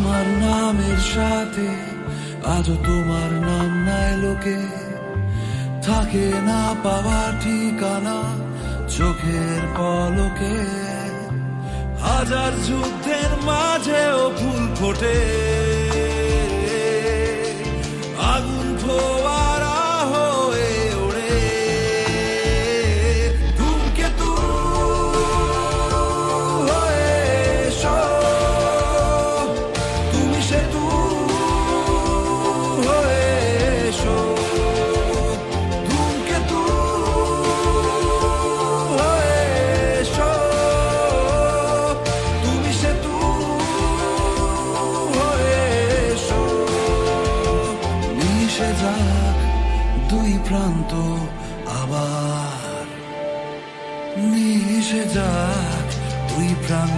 আমার নামের সাথে আজও তোমার নাম নাই লোকে, থাকে না পাওয়ার ঠিকানা চোখের পলকে। হাজার যুদ্ধের মাঝেও ফুল ফোটে, আগুন ফোয়ারা হয়ে ওড়ে। ধূমকেতু হয়ে এসো, তুমি সেতু হয়ে এসো। ধূমকেতু হয়ে এসো, তুমি সেতু হয়ে এসো। মিশে যাক দুই প্রান্ত আবার, মিশে যাক দুই প্রান্ত।